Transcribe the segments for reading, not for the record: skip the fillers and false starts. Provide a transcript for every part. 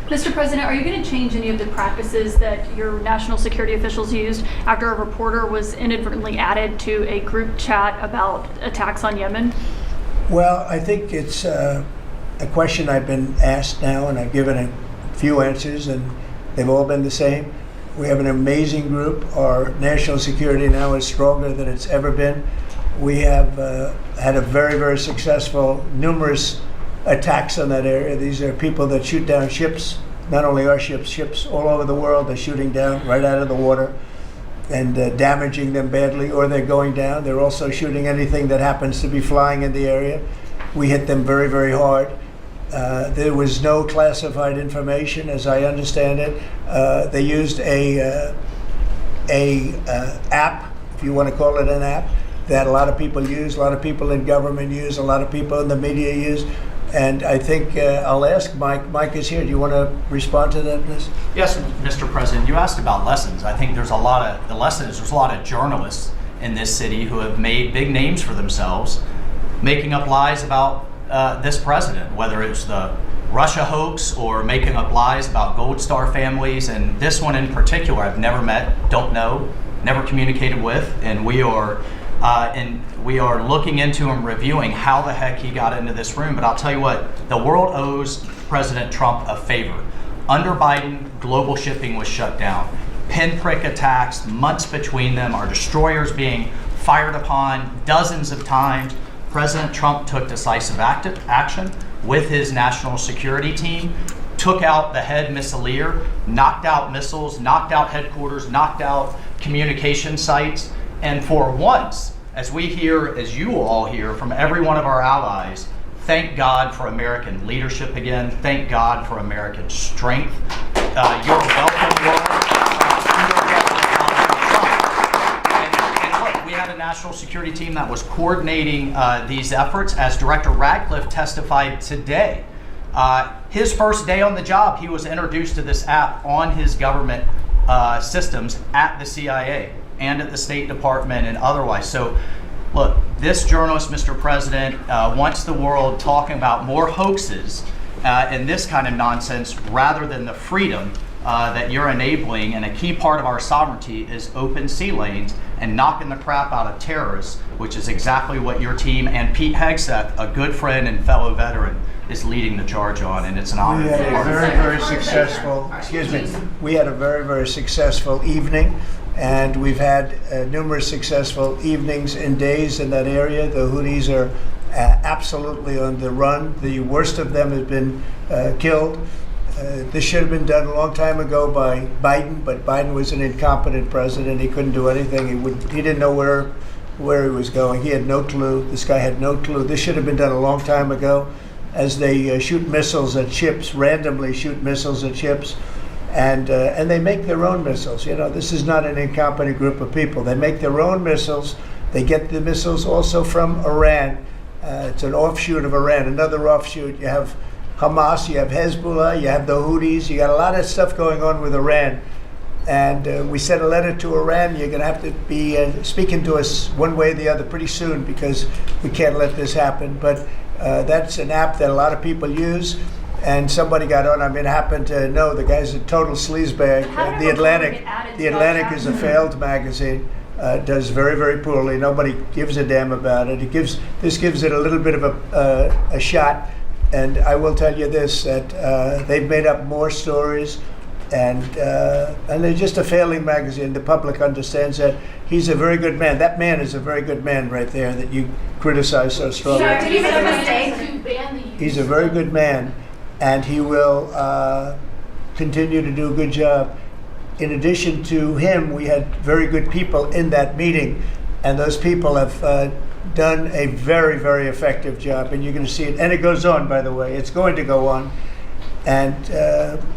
Mr. President, are you going to change any of the practices that your national security officials used after a reporter was inadvertently added to a group chat about attacks on Yemen? Well, I think it's a question I've been asked now, and I've given a few answers, and they've all been the same. We have an amazing group. Our national security now is stronger than it's ever been. We have had a very, very successful, numerous attacks on that area. These are people that shoot down ships, not only our ships, ships all over the world. They're shooting down right out of the water and damaging them badly, or they're going down. They're also shooting anything that happens to be flying in the area. We hit them very, very hard. There was no classified information, as I understand it. They used a app, if you want to call it an app, that a lot of people use, a lot of people in government use, a lot of people in the media use. And I think I'll ask Mike. Mike is here. Do you want to respond to that, please? Yes, Mr. President. You asked about lessons. I think there's a lot of journalists in this city who have made big names for themselves, making up lies about this president, whether it's the Russia hoax or making up lies about Gold Star families. And this one in particular, I've never met, don't know, never communicated with, and we are looking into and reviewing how the heck he got into this room. But I'll tell you what, the world owes President Trump a favor. Under Biden, global shipping was shut down. Pinprick attacks, months between them, our destroyers being fired upon dozens of times. President Trump took decisive action with his national security team, took out the head missileer, knocked out missiles, knocked out headquarters, knocked out communication sites. And for once, as we hear, as you all hear from every one of our allies, thank God for American leadership again. Thank God for American strength. You're welcome, world. And look, we had a national security team that was coordinating these efforts. As Director Radcliffe testified today, his first day on the job, he was introduced to this app on his government systems at the CIA and at the State Department and otherwise. So look, this journalist, Mr. President, wants the world talking about more hoaxes and this kind of nonsense rather than the freedom that you're enabling. And a key part of our sovereignty is open sea lanes and knocking the crap out of terrorists, which is exactly what your team and Pete Hegseth, a good friend and fellow veteran, is leading the charge on, and it's an honor. We had a very, very successful, we had a very, very successful evening. And we've had numerous successful evenings and days in that area. The Houthis are absolutely on the run. The worst of them has been killed. This should have been done a long time ago by Biden, but Biden was an incompetent president. He couldn't do anything. He didn't know where he was going. He had no clue. This guy had no clue. This should have been done a long time ago. As they shoot missiles at ships, randomly shoot missiles at ships. And they make their own missiles. You know, this is not an incompetent group of people. They make their own missiles. They get the missiles also from Iran. It's an offshoot of Iran, another offshoot. You have Hamas, you have Hezbollah, you have the Houthis. You got a lot of stuff going on with Iran. And we sent a letter to Iran. You're going to have to be speaking to us one way or the other pretty soon, because we can't let this happen. But that's an app that a lot of people use. And somebody got on. I mean, I happen to know the guy's a total sleazebag. The Atlantic is a failed magazine. Does very, very poorly. Nobody gives a damn about it. This gives it a little bit of a shot. And I will tell you this: that they've made up more stories, and they're just a failing magazine. The public understands that. He's a very good man. That man is a very good man right there that you criticize so strongly. Did he make a mistake? He's a very good man. And he will continue to do a good job. In addition to him, we had very good people in that meeting, and those people have done a very, very effective job. And you're going to see it. And it goes on, by the way. It's going to go on. And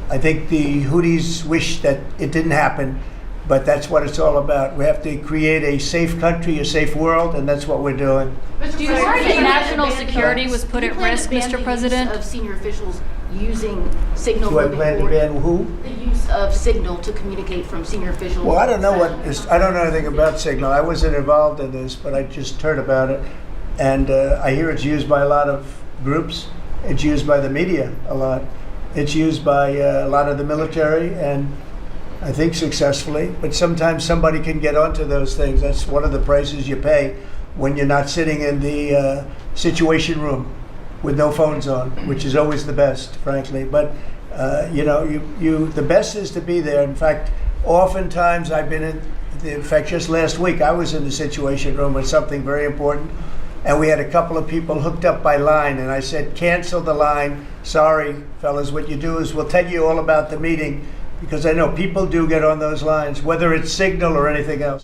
I think the Houthis wish that it didn't happen, but that's what it's all about. We have to create a safe country, a safe world, and that's what we're doing. Do you worry that national security was put at risk, Mr. President? Of senior officials using signal. Do I plan to ban who? The use of signal to communicate from senior officials. Well, I don't know I don't know anything about signal. I wasn't involved in this, but I just heard about it, and I hear it's used by a lot of groups. It's used by the media a lot. It's used by a lot of the military, and I think successfully. But sometimes somebody can get onto those things. That's one of the prices you pay when you're not sitting in the situation room with no phones on, which is always the best, frankly. But the best is to be there. In fact, oftentimes I've been in fact, just last week I was in the situation room with something very important, and we had a couple of people hooked up by line, and I said, cancel the line. Sorry, fellas, what you do is we'll tell you all about the meeting, because I know people do get on those lines, whether it's Signal or anything else.